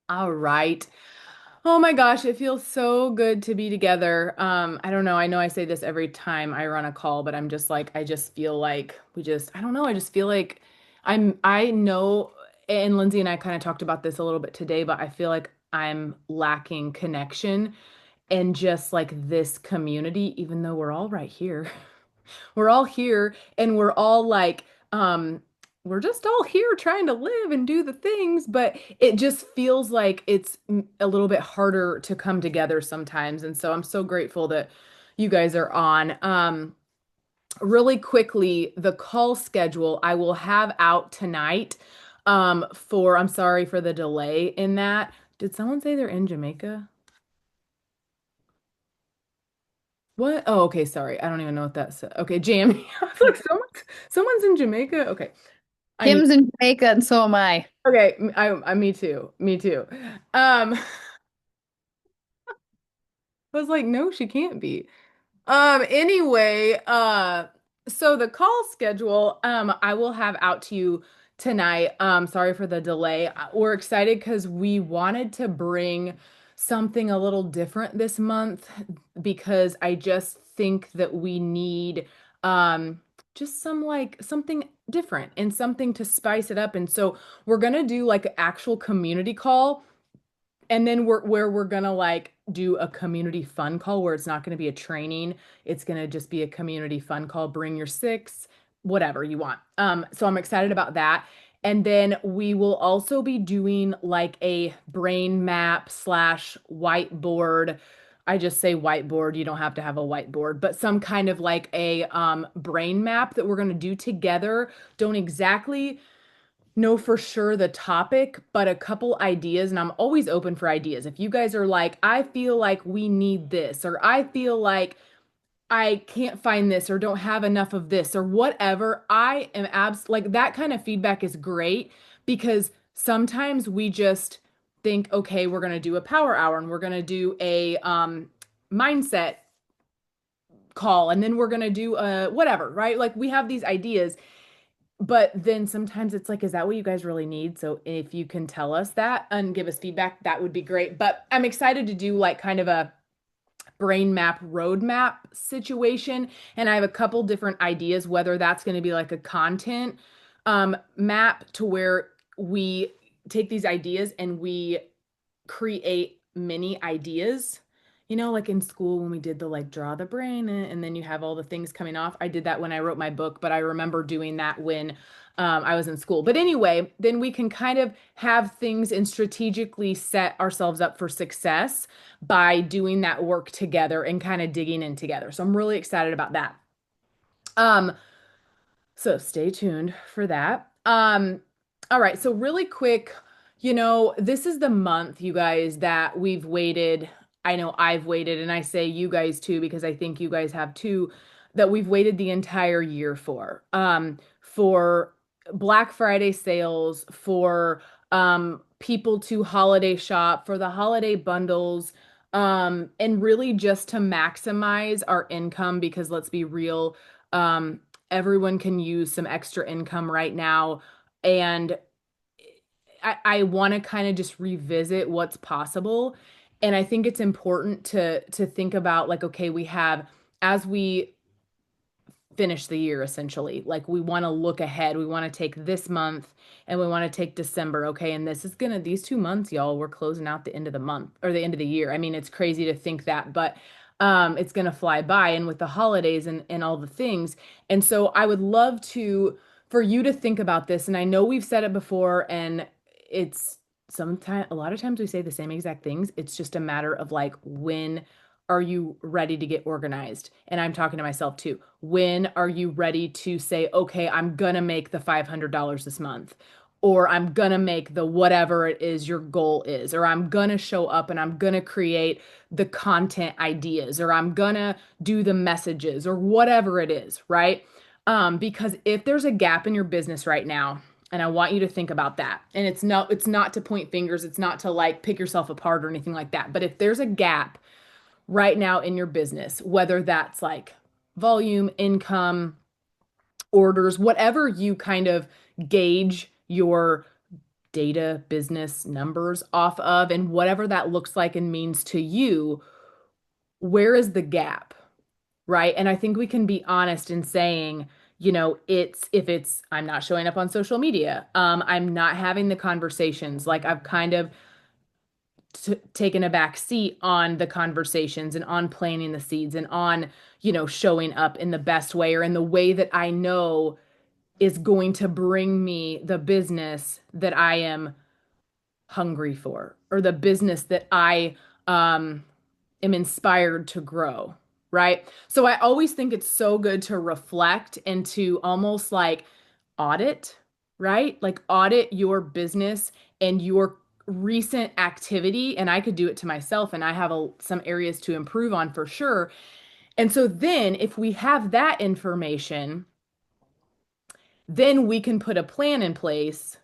All right. Oh my gosh, it feels so good to be together. I don't know. I know I say this every time I run a call, but I'm just like, I just feel like I don't know. I just feel like I know, and Lindsay and I kind of talked about this a little bit today, but I feel like I'm lacking connection and just like this community, even though we're all right here. We're all here and we're all like, we're just all here trying to live and do the things, but it just feels like it's a little bit harder to come together sometimes. And so I'm so grateful that you guys are on. Really quickly, the call schedule I will have out tonight. I'm sorry for the delay in that. Did someone say they're in Jamaica? What? Oh, okay, sorry. I don't even know what that said. Okay, Jamie. I was like, someone's in Jamaica. Okay. I need Kim's in Jamaica and so am I. Okay, me too. Me too. I was like, no, she can't be. Anyway, so the call schedule, I will have out to you tonight. Sorry for the delay. We're excited because we wanted to bring something a little different this month because I just think that we need just some like something different and something to spice it up. And so we're gonna do like an actual community call. And then we're gonna like do a community fun call where it's not gonna be a training. It's gonna just be a community fun call. Bring your six, whatever you want. So I'm excited about that. And then we will also be doing like a brain map slash whiteboard. I just say whiteboard. You don't have to have a whiteboard, but some kind of like a brain map that we're gonna do together. Don't exactly know for sure the topic, but a couple ideas, and I'm always open for ideas. If you guys are like, I feel like we need this, or I feel like I can't find this, or don't have enough of this, or whatever, I am like that kind of feedback is great because sometimes we just think, okay, we're gonna do a power hour and we're gonna do a mindset call, and then we're gonna do a whatever, right? Like we have these ideas but then sometimes it's like, is that what you guys really need? So if you can tell us that and give us feedback, that would be great. But I'm excited to do like kind of a brain map roadmap situation. And I have a couple different ideas, whether that's going to be like a content map to where we take these ideas and we create mini ideas. You know, like in school when we did the like draw the brain and then you have all the things coming off. I did that when I wrote my book, but I remember doing that when I was in school. But anyway, then we can kind of have things and strategically set ourselves up for success by doing that work together and kind of digging in together. So I'm really excited about that. Um, so stay tuned for that. All right, so really quick, this is the month, you guys, that we've waited. I know I've waited, and I say you guys too, because I think you guys have too, that we've waited the entire year for Black Friday sales, for people to holiday shop, for the holiday bundles, and really just to maximize our income, because let's be real, everyone can use some extra income right now. And I want to kind of just revisit what's possible. And I think it's important to think about like, okay, we have as we finish the year essentially, like we want to look ahead. We want to take this month and we want to take December. Okay. And these 2 months, y'all, we're closing out the end of the month or the end of the year. I mean, it's crazy to think that, but it's gonna fly by and with the holidays and all the things. And so I would love to for you to think about this. And I know we've said it before, and it's sometimes a lot of times we say the same exact things. It's just a matter of like when are you ready to get organized? And I'm talking to myself too. When are you ready to say, okay, I'm gonna make the $500 this month? Or I'm gonna make the whatever it is your goal is, or I'm gonna show up and I'm gonna create the content ideas, or I'm gonna do the messages, or whatever it is, right? Because if there's a gap in your business right now, and I want you to think about that, and it's not to point fingers, it's not to like pick yourself apart or anything like that, but if there's a gap right now in your business, whether that's like volume, income, orders, whatever you kind of gauge your data business numbers off of, and whatever that looks like and means to you, where is the gap? Right. And I think we can be honest in saying, it's if it's I'm not showing up on social media, I'm not having the conversations, like I've kind of taken a back seat on the conversations and on planting the seeds and on, showing up in the best way or in the way that I know is going to bring me the business that I am hungry for or the business that I am inspired to grow, right? So I always think it's so good to reflect and to almost like audit, right? Like audit your business and your recent activity. And I could do it to myself, and I have some areas to improve on for sure. And so then if we have that information, then we can put a plan in place.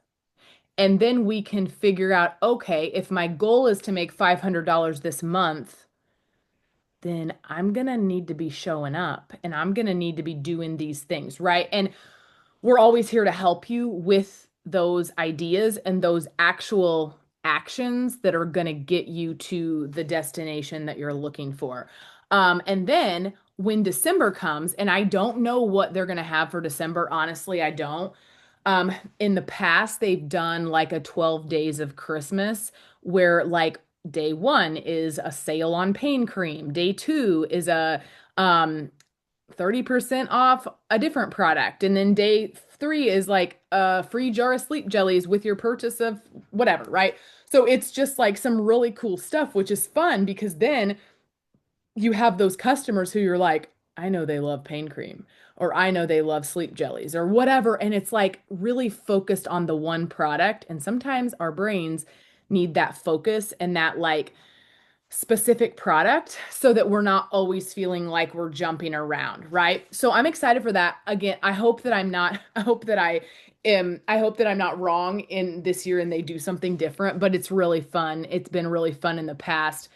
And then we can figure out, okay, if my goal is to make $500 this month, then I'm going to need to be showing up and I'm going to need to be doing these things, right? And we're always here to help you with those ideas and those actual actions that are going to get you to the destination that you're looking for. And then when December comes, and I don't know what they're going to have for December, honestly, I don't. In the past, they've done like a 12 days of Christmas where like day one is a sale on pain cream. Day two is a 30% off a different product. And then day three is like a free jar of sleep jellies with your purchase of whatever, right? So it's just like some really cool stuff, which is fun because then you have those customers who you're like, I know they love pain cream, or I know they love sleep jellies, or whatever. And it's like really focused on the one product. And sometimes our brains need that focus and that like specific product so that we're not always feeling like we're jumping around, right? So I'm excited for that. Again, I hope that I'm not, I hope that I hope that I'm not wrong in this year and they do something different, but it's really fun. It's been really fun in the past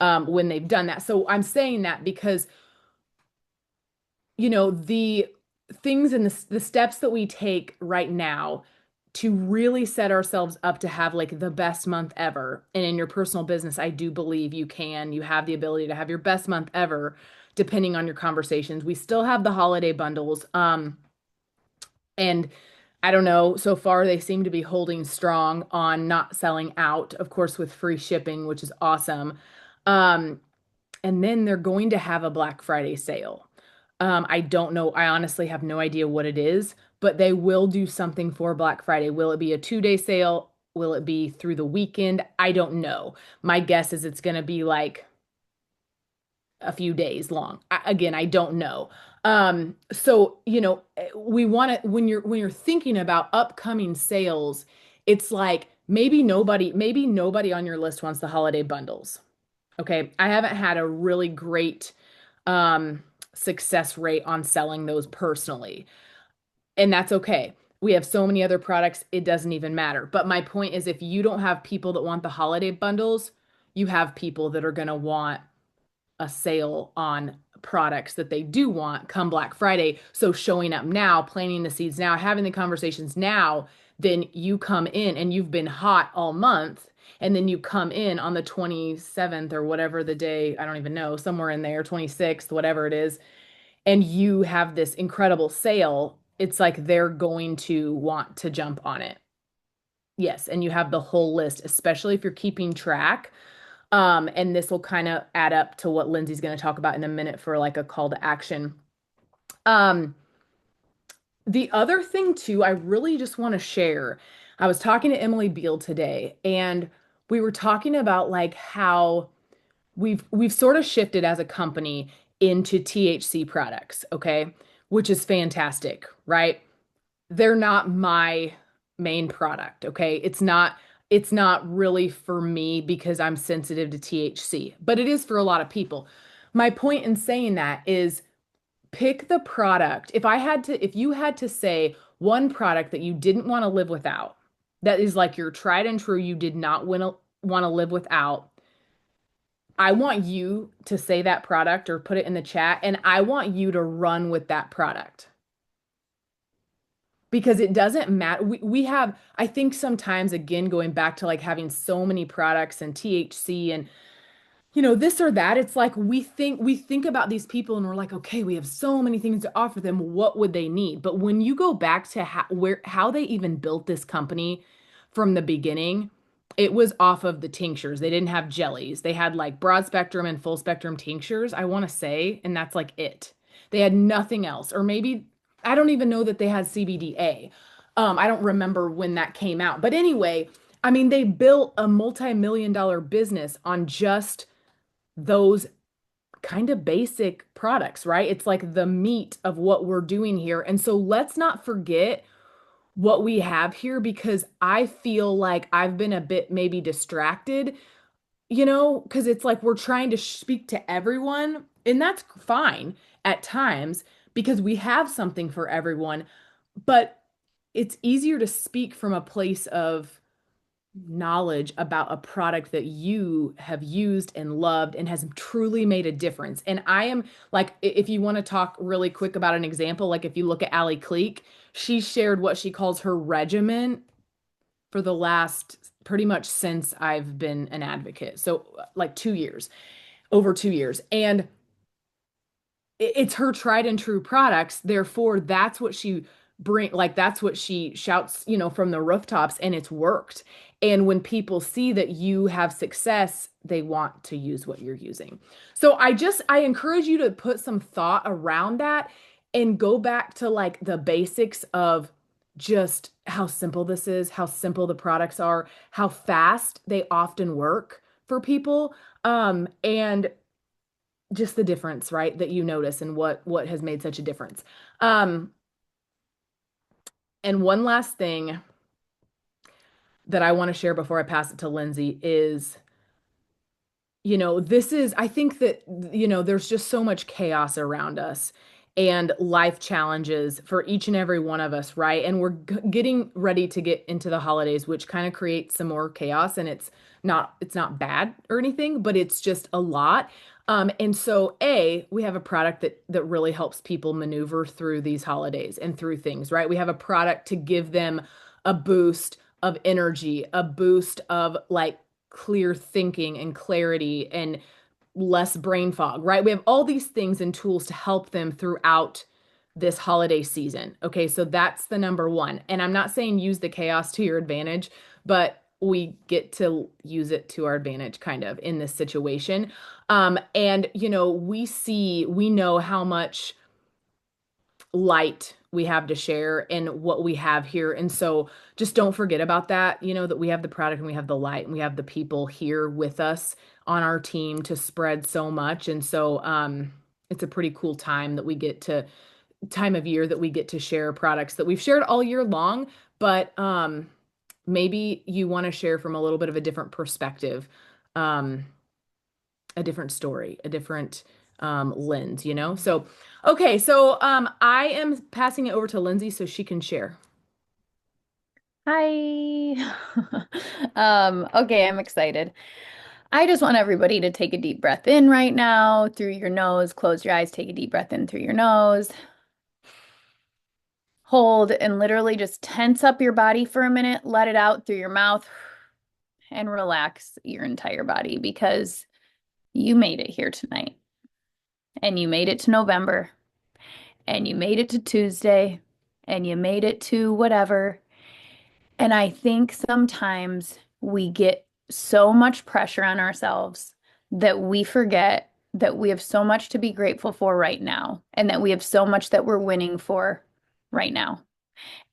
when they've done that. So I'm saying that because, the things and the steps that we take right now to really set ourselves up to have like the best month ever. And in your personal business, I do believe you have the ability to have your best month ever, depending on your conversations. We still have the holiday bundles. And I don't know, so far they seem to be holding strong on not selling out, of course, with free shipping, which is awesome. Um, and then they're going to have a Black Friday sale. I don't know. I honestly have no idea what it is, but they will do something for Black Friday. Will it be a 2-day sale? Will it be through the weekend? I don't know. My guess is it's going to be like a few days long. Again, I don't know. So, we want to when you're thinking about upcoming sales, it's like maybe nobody on your list wants the holiday bundles. Okay. I haven't had a really great um, success rate on selling those personally. And that's okay. We have so many other products, it doesn't even matter. But my point is, if you don't have people that want the holiday bundles, you have people that are going to want a sale on products that they do want come Black Friday. So showing up now, planting the seeds now, having the conversations now, then you come in and you've been hot all month. And then you come in on the 27th or whatever the day, I don't even know, somewhere in there, 26th, whatever it is, and you have this incredible sale. It's like they're going to want to jump on it. Yes. And you have the whole list, especially if you're keeping track. And this will kind of add up to what Lindsay's going to talk about in a minute for like a call to action. Um, the other thing too, I really just want to share. I was talking to Emily Beal today, and we were talking about like how we've sort of shifted as a company into THC products, okay? Which is fantastic, right? They're not my main product, okay? It's not really for me because I'm sensitive to THC, but it is for a lot of people. My point in saying that is pick the product. If you had to say one product that you didn't want to live without, that is like your tried and true, you did not want to live without, I want you to say that product or put it in the chat, and I want you to run with that product. because it doesn't matter. We have, I think sometimes, again, going back to like having so many products and THC and this or that, it's like we think about these people and we're like, okay, we have so many things to offer them. What would they need? But when you go back to how they even built this company from the beginning, it was off of the tinctures. They didn't have jellies. They had like broad spectrum and full spectrum tinctures, I want to say, and that's like it. They had nothing else. Or maybe I don't even know that they had CBDA. I don't remember when that came out. But anyway, I mean, they built a multi-million-dollar business on just those kind of basic products, right? It's like the meat of what we're doing here. And so let's not forget what we have here because I feel like I've been a bit maybe distracted, because it's like we're trying to speak to everyone, and that's fine at times because we have something for everyone, but it's easier to speak from a place of knowledge about a product that you have used and loved and has truly made a difference. And I am like, if you want to talk really quick about an example, like if you look at Allie Cleek, she shared what she calls her regimen for the last pretty much since I've been an advocate. So like 2 years, over 2 years. And it's her tried and true products. Therefore, that's what she that's what she shouts, from the rooftops, and it's worked. And when people see that you have success, they want to use what you're using. So I encourage you to put some thought around that and go back to like the basics of just how simple this is, how simple the products are, how fast they often work for people. And just the difference, right, that you notice and what has made such a difference. Um, and one last thing that I want to share before I pass it to Lindsay is, this is, I think that, there's just so much chaos around us and life challenges for each and every one of us, right? And we're getting ready to get into the holidays, which kind of creates some more chaos, and it's not bad or anything, but it's just a lot. And so we have a product that really helps people maneuver through these holidays and through things, right? We have a product to give them a boost of energy, a boost of like clear thinking and clarity and less brain fog, right? We have all these things and tools to help them throughout this holiday season. Okay, so that's the number one. And I'm not saying use the chaos to your advantage, but we get to use it to our advantage kind of in this situation. And we know how much light we have to share and what we have here. And so just don't forget about that, that we have the product and we have the light and we have the people here with us on our team to spread so much. And so it's a pretty cool time of year that we get to share products that we've shared all year long, but maybe you want to share from a little bit of a different perspective, um, a different story, a different lens. So, okay, so I am passing it over to Lindsay so she can share. Hi. Okay, I'm excited. I just want everybody to take a deep breath in right now through your nose. Close your eyes, take a deep breath in through your nose. Hold and literally just tense up your body for a minute. Let it out through your mouth and relax your entire body because you made it here tonight. And you made it to November. And you made it to Tuesday. And you made it to whatever. And I think sometimes we get so much pressure on ourselves that we forget that we have so much to be grateful for right now, and that we have so much that we're winning for right now.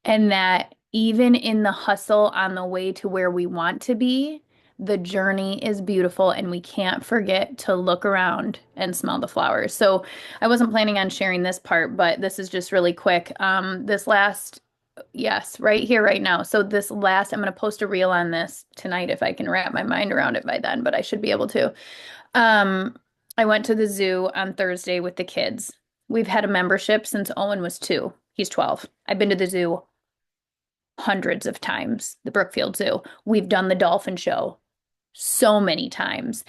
And that even in the hustle on the way to where we want to be, the journey is beautiful, and we can't forget to look around and smell the flowers. So I wasn't planning on sharing this part, but this is just really quick. Yes, right here, right now. So I'm going to post a reel on this tonight if I can wrap my mind around it by then, but I should be able to. Um, I went to the zoo on Thursday with the kids. We've had a membership since Owen was 2. He's 12. I've been to the zoo hundreds of times, the Brookfield Zoo. We've done the dolphin show so many times.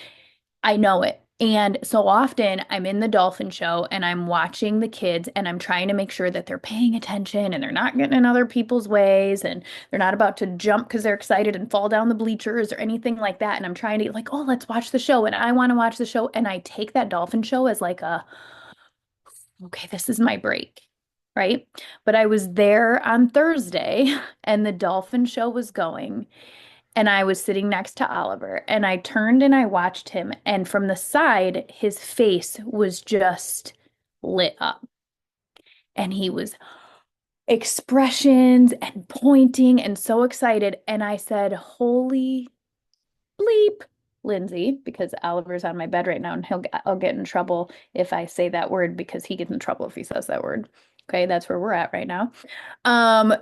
I know it. And so often I'm in the dolphin show and I'm watching the kids and I'm trying to make sure that they're paying attention and they're not getting in other people's ways and they're not about to jump because they're excited and fall down the bleachers or anything like that. And I'm trying to like, oh, let's watch the show. And I want to watch the show. And I take that dolphin show as like a, okay, this is my break. Right. But I was there on Thursday and the dolphin show was going and I was sitting next to Oliver and I turned and I watched him and from the side his face was just lit up and he was expressions and pointing and so excited and I said, "Holy bleep, Lindsay," because Oliver's on my bed right now and I'll get in trouble if I say that word because he gets in trouble if he says that word. Okay, that's where we're at right now.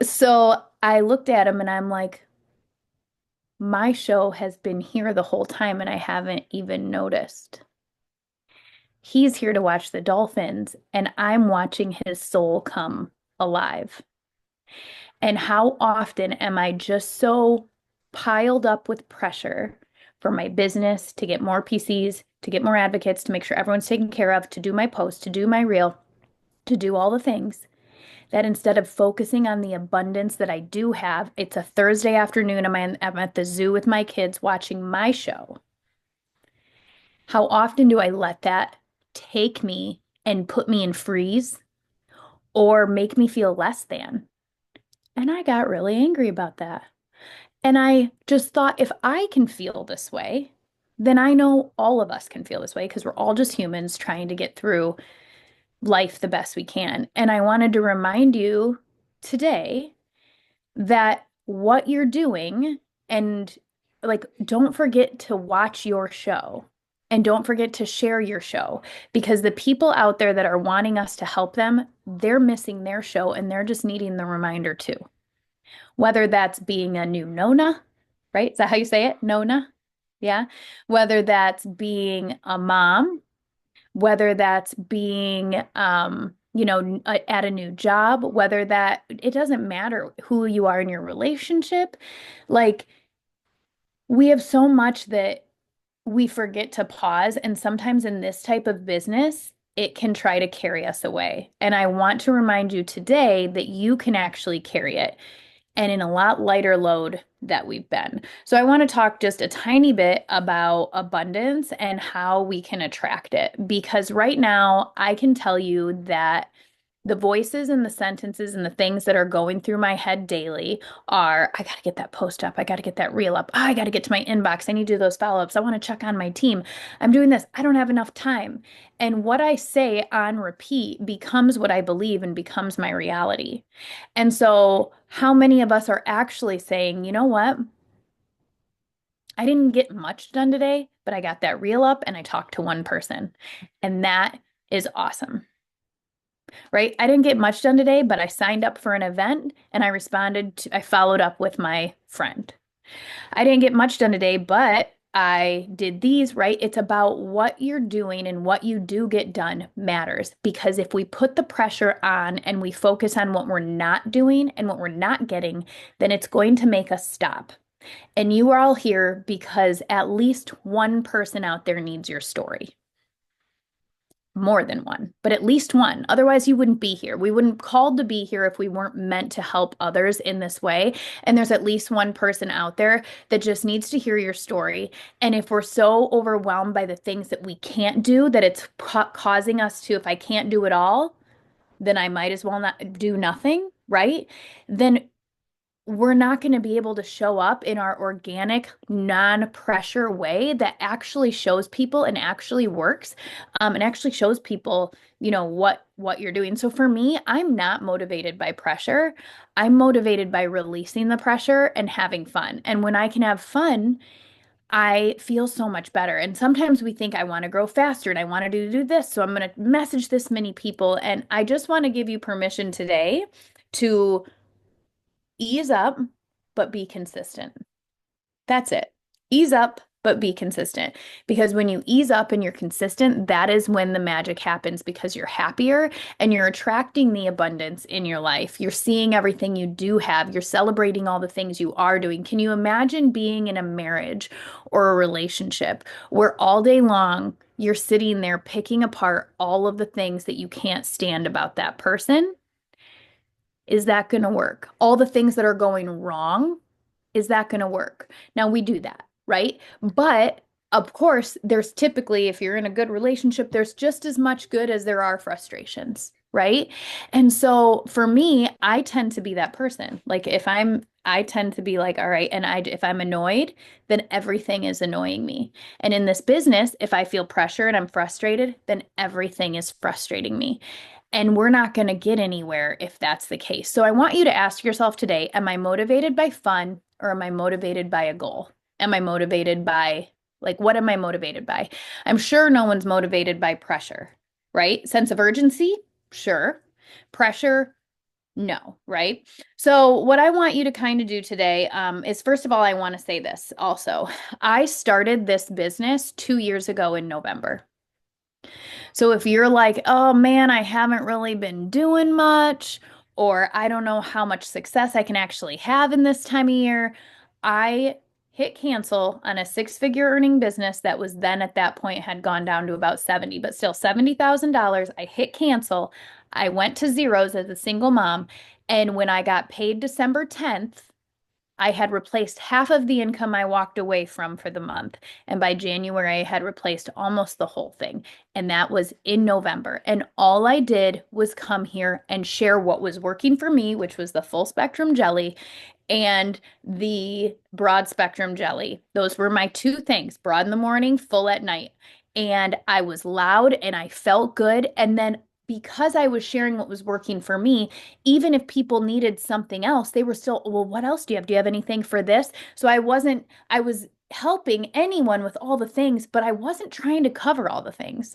So I looked at him and I'm like, my show has been here the whole time and I haven't even noticed. He's here to watch the dolphins and I'm watching his soul come alive. And how often am I just so piled up with pressure for my business to get more PCs, to get more advocates, to make sure everyone's taken care of, to do my post, to do my reel, to do all the things that instead of focusing on the abundance that I do have, it's a Thursday afternoon, I'm at the zoo with my kids watching my show. How often do I let that take me and put me in freeze or make me feel less than? And I got really angry about that. And I just thought if I can feel this way, then I know all of us can feel this way because we're all just humans trying to get through life the best we can. And I wanted to remind you today that what you're doing and like don't forget to watch your show and don't forget to share your show because the people out there that are wanting us to help them, they're missing their show and they're just needing the reminder too. Whether that's being a new Nona, right? Is that how you say it? Nona? Yeah. Whether that's being a mom, whether that's being at a new job, whether that it doesn't matter who you are in your relationship. Like we have so much that we forget to pause. And sometimes in this type of business, it can try to carry us away. And I want to remind you today that you can actually carry it and in a lot lighter load that we've been. So I want to talk just a tiny bit about abundance and how we can attract it. Because right now, I can tell you that the voices and the sentences and the things that are going through my head daily are, I got to get that post up. I got to get that reel up. Oh, I got to get to my inbox. I need to do those follow-ups. I want to check on my team. I'm doing this. I don't have enough time. And what I say on repeat becomes what I believe and becomes my reality. And so, how many of us are actually saying, you know what? I didn't get much done today, but I got that reel up and I talked to one person. And that is awesome, right? I didn't get much done today, but I signed up for an event and I followed up with my friend. I didn't get much done today, but I did these, right? It's about what you're doing and what you do get done matters because if we put the pressure on and we focus on what we're not doing and what we're not getting, then it's going to make us stop. And you are all here because at least one person out there needs your story. More than one, but at least one. Otherwise, you wouldn't be here. We wouldn't called to be here if we weren't meant to help others in this way. And there's at least one person out there that just needs to hear your story. And if we're so overwhelmed by the things that we can't do, that it's causing us to, if I can't do it all, then I might as well not do nothing, right? Then we're not going to be able to show up in our organic, non-pressure way that actually shows people and actually works, and actually shows people, what you're doing. So for me, I'm not motivated by pressure. I'm motivated by releasing the pressure and having fun. And when I can have fun, I feel so much better. And sometimes we think I want to grow faster and I want to do this. So I'm going to message this many people. And I just want to give you permission today to ease up, but be consistent. That's it. Ease up, but be consistent. Because when you ease up and you're consistent, that is when the magic happens because you're happier and you're attracting the abundance in your life. You're seeing everything you do have. You're celebrating all the things you are doing. Can you imagine being in a marriage or a relationship where all day long you're sitting there picking apart all of the things that you can't stand about that person. Is that going to work? All the things that are going wrong, is that going to work? Now we do that, right? But of course, there's typically, if you're in a good relationship, there's just as much good as there are frustrations, right? And so for me, I tend to be that person. Like I tend to be like, all right, and if I'm annoyed, then everything is annoying me. And in this business, if I feel pressure and I'm frustrated, then everything is frustrating me. And we're not going to get anywhere if that's the case. So I want you to ask yourself today, am I motivated by fun or am I motivated by a goal? Am I motivated by, like, what am I motivated by? I'm sure no one's motivated by pressure, right? Sense of urgency? Sure. Pressure? No, right? So what I want you to kind of do today is, first of all, I want to say this also. I started this business 2 years ago in November. So if you're like, oh man, I haven't really been doing much, or I don't know how much success I can actually have in this time of year, I hit cancel on a six-figure earning business that was then at that point had gone down to about 70, but still $70,000. I hit cancel. I went to zeros as a single mom. And when I got paid December 10th, I had replaced half of the income I walked away from for the month. And by January, I had replaced almost the whole thing. And that was in November. And all I did was come here and share what was working for me, which was the full spectrum jelly and the broad spectrum jelly. Those were my two things, broad in the morning, full at night. And I was loud and I felt good. And then because I was sharing what was working for me, even if people needed something else, they were still, well, what else do you have? Do you have anything for this? So I was helping anyone with all the things, but I wasn't trying to cover all the things.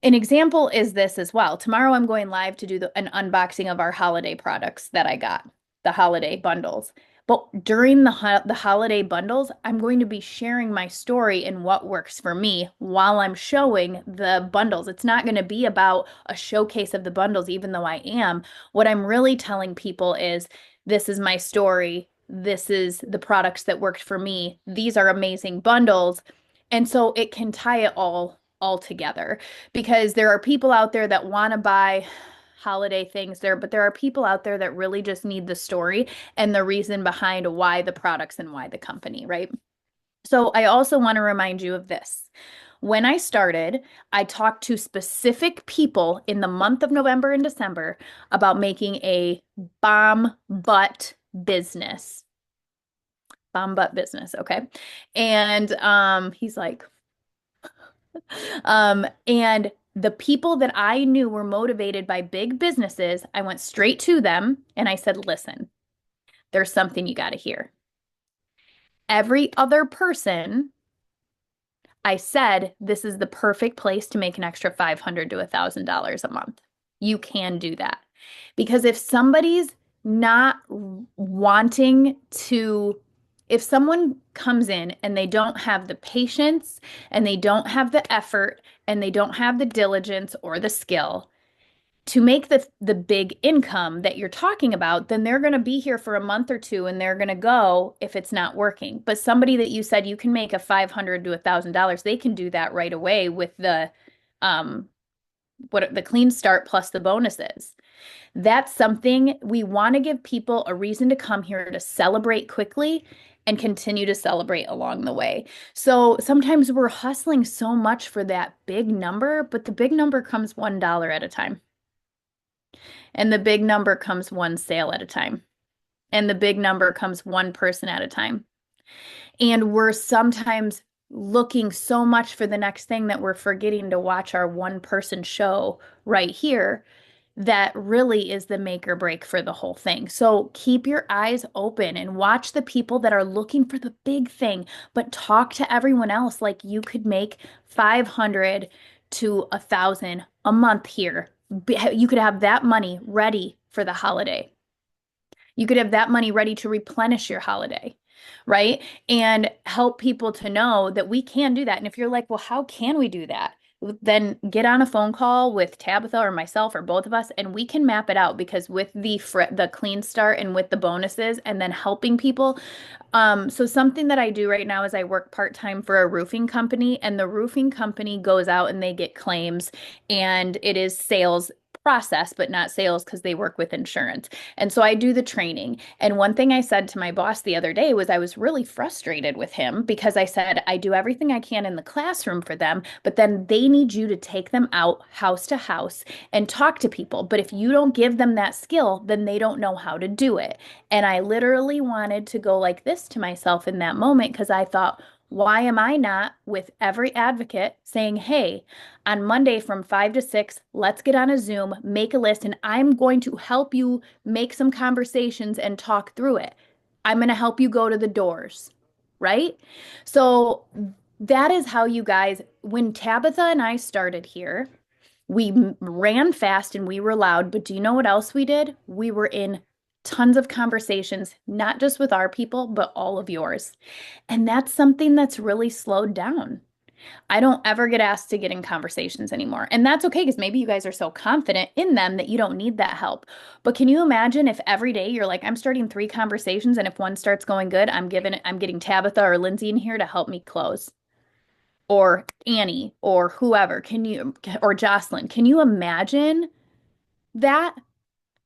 An example is this as well. Tomorrow I'm going live to do an unboxing of our holiday products that I got, the holiday bundles. But during the holiday bundles, I'm going to be sharing my story and what works for me while I'm showing the bundles. It's not going to be about a showcase of the bundles, even though I am. What I'm really telling people is this is my story. This is the products that worked for me. These are amazing bundles. And so it can tie it all together because there are people out there that want to buy holiday things there, but there are people out there that really just need the story and the reason behind why the products and why the company, right? So I also want to remind you of this. When I started, I talked to specific people in the month of November and December about making a bomb butt business. Bomb butt business, okay? And he's like, and the people that I knew were motivated by big businesses, I went straight to them and I said, listen, there's something you got to hear. Every other person, I said, this is the perfect place to make an extra $500 to $1,000 a month. You can do that. Because if somebody's not wanting to, if someone comes in and they don't have the patience and they don't have the effort and they don't have the diligence or the skill to make the big income that you're talking about, then they're going to be here for a month or two and they're going to go if it's not working. But somebody that you said you can make a $500 to $1,000, they can do that right away with the what the clean start plus the bonuses. That's something we want to give people a reason to come here to celebrate quickly and continue to celebrate along the way. So sometimes we're hustling so much for that big number, but the big number comes $1 at a time. And the big number comes one sale at a time. And the big number comes one person at a time. And we're sometimes looking so much for the next thing that we're forgetting to watch our one person show right here that really is the make or break for the whole thing. So keep your eyes open and watch the people that are looking for the big thing, but talk to everyone else like you could make 500 to 1,000 a month here. You could have that money ready for the holiday. You could have that money ready to replenish your holiday, right? And help people to know that we can do that. And if you're like, well, how can we do that? then get on a phone call with Tabitha or myself or both of us, and we can map it out because with the clean start and with the bonuses and then helping people. So something that I do right now is I work part-time for a roofing company, and the roofing company goes out and they get claims, and it is sales process, but not sales because they work with insurance. And so I do the training. And one thing I said to my boss the other day was I was really frustrated with him because I said, I do everything I can in the classroom for them, but then they need you to take them out house to house and talk to people. But if you don't give them that skill, then they don't know how to do it. And I literally wanted to go like this to myself in that moment because I thought, why am I not with every advocate saying, hey, on Monday from 5 to 6, let's get on a Zoom, make a list, and I'm going to help you make some conversations and talk through it. I'm going to help you go to the doors, right? So that is how you guys, when Tabitha and I started here, we ran fast and we were loud, but do you know what else we did? We were in tons of conversations, not just with our people, but all of yours. And that's something that's really slowed down. I don't ever get asked to get in conversations anymore. And that's okay because maybe you guys are so confident in them that you don't need that help. But can you imagine if every day you're like, I'm starting 3 conversations, and if one starts going good, I'm getting Tabitha or Lindsay in here to help me close, or Annie or whoever. Or Jocelyn, can you imagine that?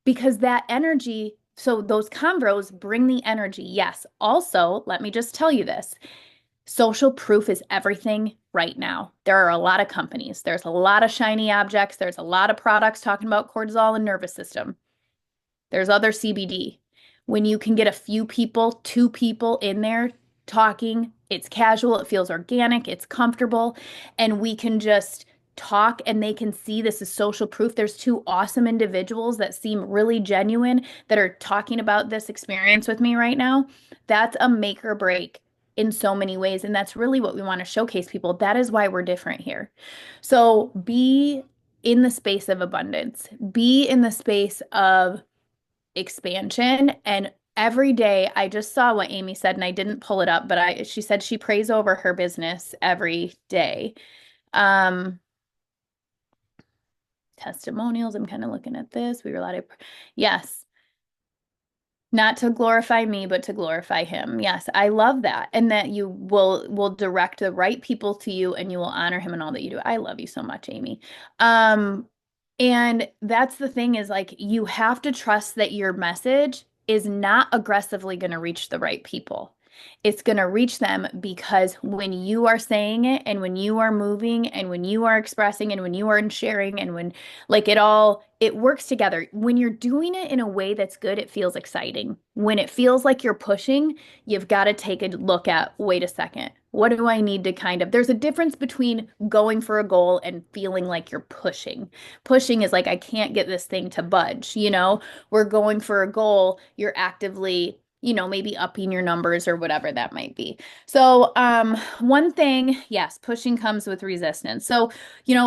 Because that energy, so those convos bring the energy. Yes. Also, let me just tell you this. Social proof is everything right now. There are a lot of companies. There's a lot of shiny objects. There's a lot of products talking about cortisol and nervous system. There's other CBD. When you can get a few people, 2 people in there talking, it's casual, it feels organic, it's comfortable, and we can just talk and they can see this is social proof. There's 2 awesome individuals that seem really genuine that are talking about this experience with me right now. That's a make or break in so many ways. And that's really what we want to showcase people. That is why we're different here. So be in the space of abundance, be in the space of expansion. And every day, I just saw what Amy said and I didn't pull it up, but she said she prays over her business every day. Um, Testimonials, I'm kind of looking at this. We were allowed to, yes, not to glorify me, but to glorify him. Yes, I love that. And that you will direct the right people to you and you will honor him in all that you do. I love you so much, Amy. And that's the thing, is like you have to trust that your message is not aggressively going to reach the right people. It's going to reach them because when you are saying it and when you are moving and when you are expressing and when you are sharing and when like it works together. When you're doing it in a way that's good, it feels exciting. When it feels like you're pushing, you've got to take a look at, wait a second, what do I need to there's a difference between going for a goal and feeling like you're pushing. Pushing is like, I can't get this thing to budge, We're going for a goal, you're actively maybe upping your numbers or whatever that might be. So, one thing, yes, pushing comes with resistance. So,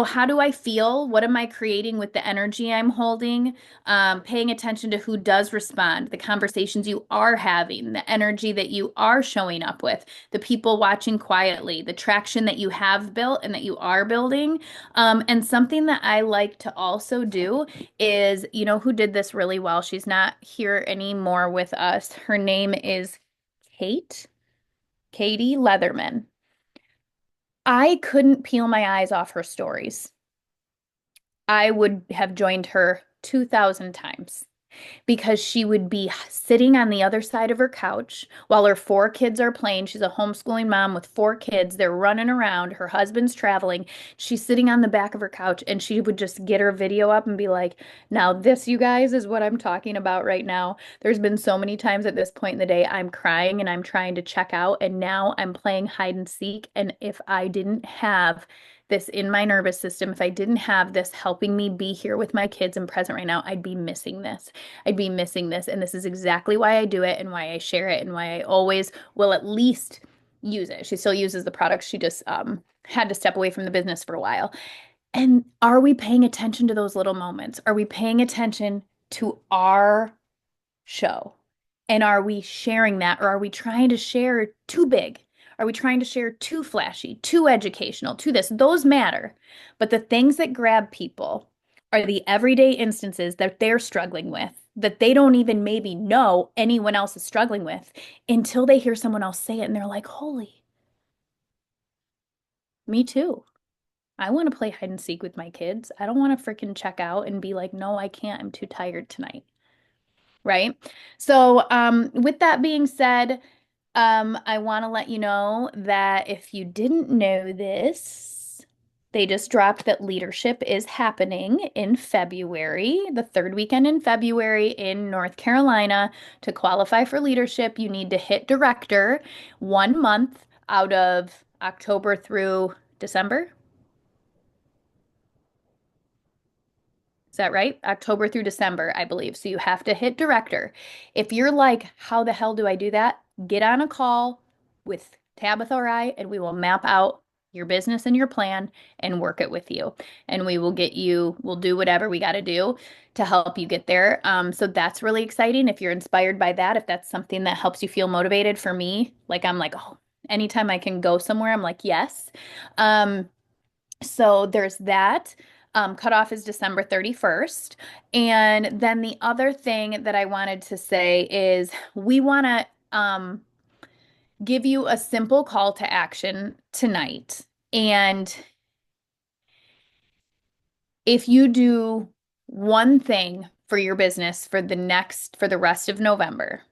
how do I feel? What am I creating with the energy I'm holding? Paying attention to who does respond, the conversations you are having, the energy that you are showing up with, the people watching quietly, the traction that you have built and that you are building. And something that I like to also do is, who did this really well? She's not here anymore with us. Her name is Katie Leatherman. I couldn't peel my eyes off her stories. I would have joined her 2,000 times because she would be sitting on the other side of her couch while her 4 kids are playing. She's a homeschooling mom with 4 kids. They're running around. Her husband's traveling. She's sitting on the back of her couch and she would just get her video up and be like, now this, you guys, is what I'm talking about right now. There's been so many times at this point in the day I'm crying and I'm trying to check out, and now I'm playing hide and seek. And if I didn't have this in my nervous system, if I didn't have this helping me be here with my kids and present right now, I'd be missing this. I'd be missing this. And this is exactly why I do it and why I share it and why I always will at least use it. She still uses the products. She just had to step away from the business for a while. And are we paying attention to those little moments? Are we paying attention to our show? And are we sharing that, or are we trying to share too big? Are we trying to share too flashy, too educational, too this? Those matter. But the things that grab people are the everyday instances that they're struggling with, that they don't even maybe know anyone else is struggling with until they hear someone else say it and they're like, holy, me too. I want to play hide and seek with my kids. I don't want to freaking check out and be like, no, I can't. I'm too tired tonight. Right. So, with that being said, I want to let you know that if you didn't know this, they just dropped that leadership is happening in February, the third weekend in February in North Carolina. To qualify for leadership, you need to hit director 1 month out of October through December. Is that right? October through December, I believe. So you have to hit director. If you're like, how the hell do I do that? Get on a call with Tabitha or I, and we will map out your business and your plan and work it with you. And we will get you, we'll do whatever we got to do to help you get there. So that's really exciting. If you're inspired by that, if that's something that helps you feel motivated for me, like I'm like, oh, anytime I can go somewhere, I'm like, yes. So there's that. Cutoff is December 31st. And then the other thing that I wanted to say is we want to give you a simple call to action tonight. And if you do one thing for your business for the rest of November,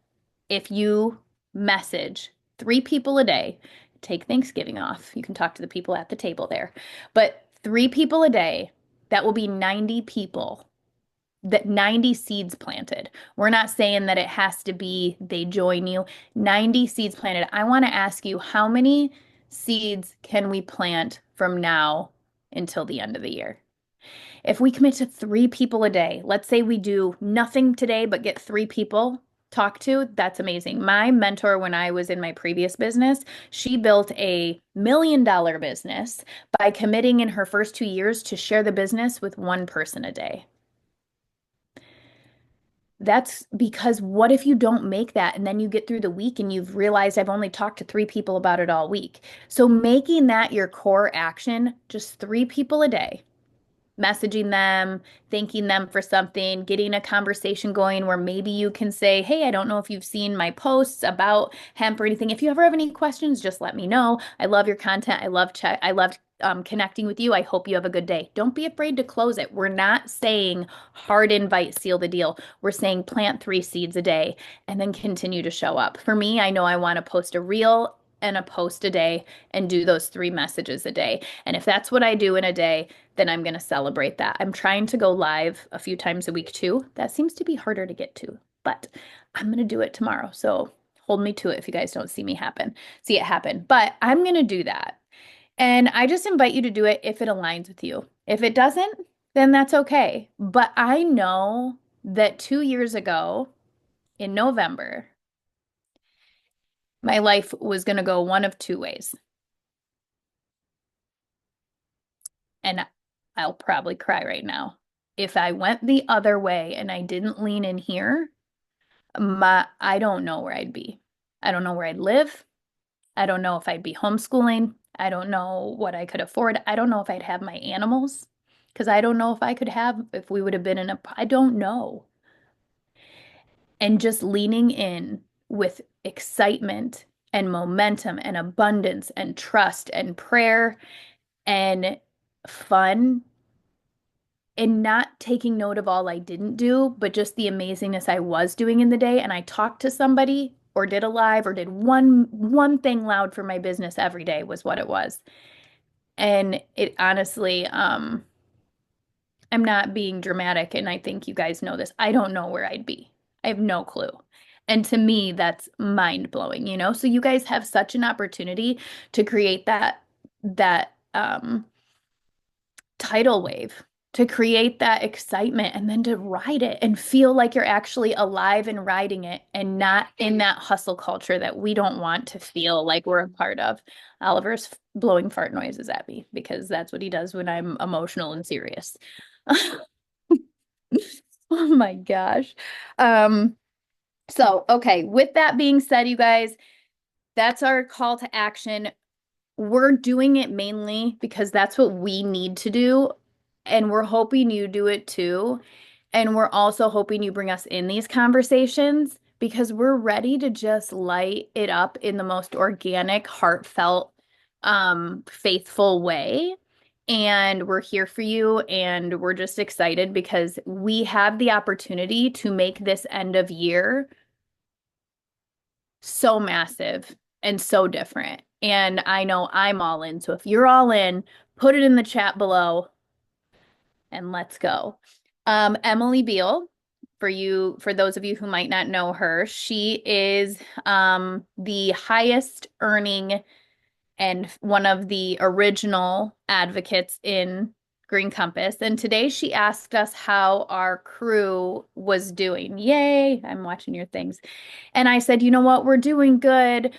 if you message 3 people a day, take Thanksgiving off. You can talk to the people at the table there, but 3 people a day, that will be 90 people, that 90 seeds planted. We're not saying that it has to be they join you. 90 seeds planted. I want to ask you, how many seeds can we plant from now until the end of the year? If we commit to 3 people a day, let's say we do nothing today but get 3 people talk to, that's amazing. My mentor, when I was in my previous business, she built a $1 million business by committing in her first 2 years to share the business with one person a day. That's because what if you don't make that and then you get through the week and you've realized I've only talked to 3 people about it all week? So making that your core action, just 3 people a day, messaging them, thanking them for something, getting a conversation going where maybe you can say, hey, I don't know if you've seen my posts about hemp or anything. If you ever have any questions, just let me know. I love your content. I love connecting with you. I hope you have a good day. Don't be afraid to close it. We're not saying hard invite, seal the deal. We're saying plant 3 seeds a day and then continue to show up. For me, I know I want to post a reel and a post a day and do those 3 messages a day. And if that's what I do in a day, then I'm going to celebrate that. I'm trying to go live a few times a week too. That seems to be harder to get to, but I'm going to do it tomorrow. So hold me to it if you guys don't see it happen. But I'm going to do that. And I just invite you to do it if it aligns with you. If it doesn't, then that's okay. But I know that 2 years ago in November, my life was going to go one of two ways. And I'll probably cry right now. If I went the other way and I didn't lean in here, I don't know where I'd be. I don't know where I'd live. I don't know if I'd be homeschooling. I don't know what I could afford. I don't know if I'd have my animals because I don't know if we would have been I don't know. And just leaning in with excitement and momentum and abundance and trust and prayer and fun and not taking note of all I didn't do, but just the amazingness I was doing in the day. And I talked to somebody or did a live or did one thing loud for my business every day was what it was. And it honestly, I'm not being dramatic, and I think you guys know this. I don't know where I'd be. I have no clue. And to me, that's mind blowing, you know? So you guys have such an opportunity to create that tidal wave, to create that excitement and then to ride it and feel like you're actually alive and riding it and not in that hustle culture that we don't want to feel like we're a part of. Oliver's blowing fart noises at me because that's what he does when I'm emotional and serious. Oh my gosh. So, okay, with that being said, you guys, That's our call to action. We're doing it mainly because that's what we need to do. And we're hoping you do it too. And we're also hoping you bring us in these conversations because we're ready to just light it up in the most organic, heartfelt, faithful way. And we're here for you. And we're just excited because we have the opportunity to make this end of year so massive and so different. And I know I'm all in. So if you're all in, put it in the chat below and let's go. Emily Beal, for those of you who might not know her, she is the highest earning and one of the original advocates in Green Compass. And today she asked us how our crew was doing. Yay, I'm watching your things. And I said, you know what, we're doing good.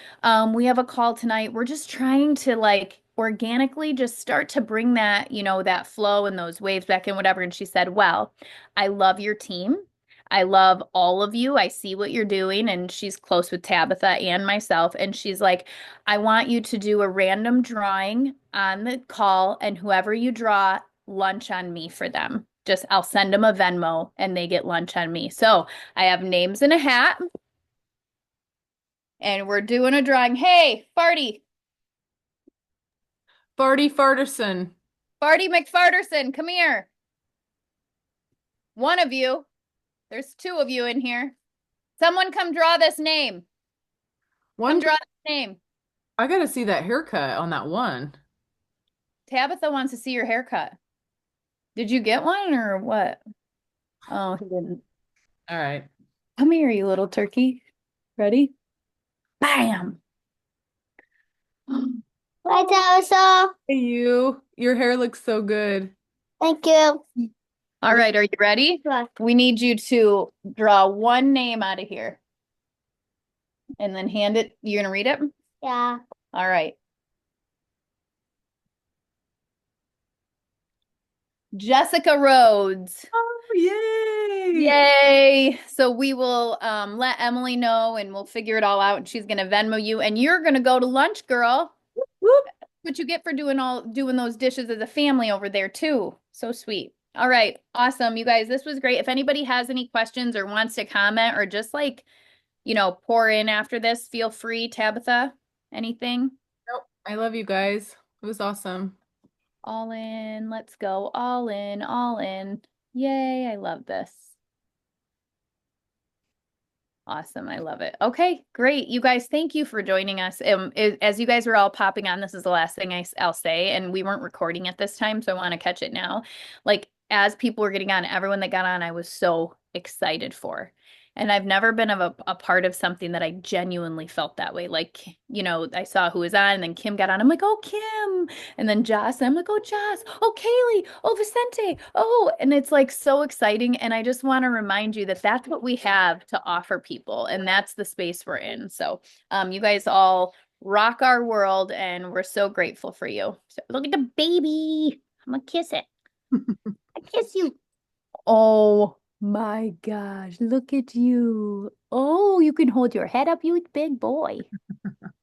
We have a call tonight. We're just trying to like organically just start to bring that, that flow and those waves back in, whatever. And she said, well, I love your team. I love all of you. I see what you're doing. And she's close with Tabitha and myself. And she's like, I want you to do a random drawing on the call, and whoever you draw, lunch on me for them. Just I'll send them a Venmo and they get lunch on me. So I have names in a hat and we're doing a drawing. Hey, Farty, Farty Farterson. Farty McFarterson, come here. One of you. There's two of you in here. Someone come draw this name. Come One, draw this name. I gotta see that haircut on that one. Tabitha wants to see your haircut. Did you get one or what? Oh, he didn't. All right. Come here, you little turkey. Ready? Bam. Bye, Elsa. Hey, your hair looks so good. Thank you. All right, are you ready? Bye. We need you to draw one name out of here and then hand it. You're gonna read it? Yeah. All right. Jessica Rhodes. Oh, yay! Yay. So we will let Emily know and we'll figure it all out, and she's gonna Venmo you and you're gonna go to lunch, girl. Whoop. What you get for doing those dishes as a family over there too. So sweet. All right. Awesome. You guys, this was great. If anybody has any questions or wants to comment or just like, pour in after this, feel free. Tabitha, anything? Nope. I love you guys. It was awesome. All in. Let's go. All in. All in. Yay. I love this. Awesome. I love it. Okay, great. You guys, thank you for joining us. As you guys were all popping on, this is the last thing I'll say, and we weren't recording at this time, so I want to catch it now. Like, as people were getting on, everyone that got on, I was so excited for. And I've never been a part of something that I genuinely felt that way. Like, I saw who was on, and then Kim got on. I'm like, oh, Kim. And then Joss, and I'm like, oh, Joss. Oh, Kaylee. Oh, Vicente. Oh, and it's like so exciting. And I just want to remind you that that's what we have to offer people. And that's the space we're in. So you guys all rock our world, and we're so grateful for you. So look at the baby. I'm going to kiss it. I kiss you. Oh my gosh, look at you. Oh, you can hold your head up, you big boy.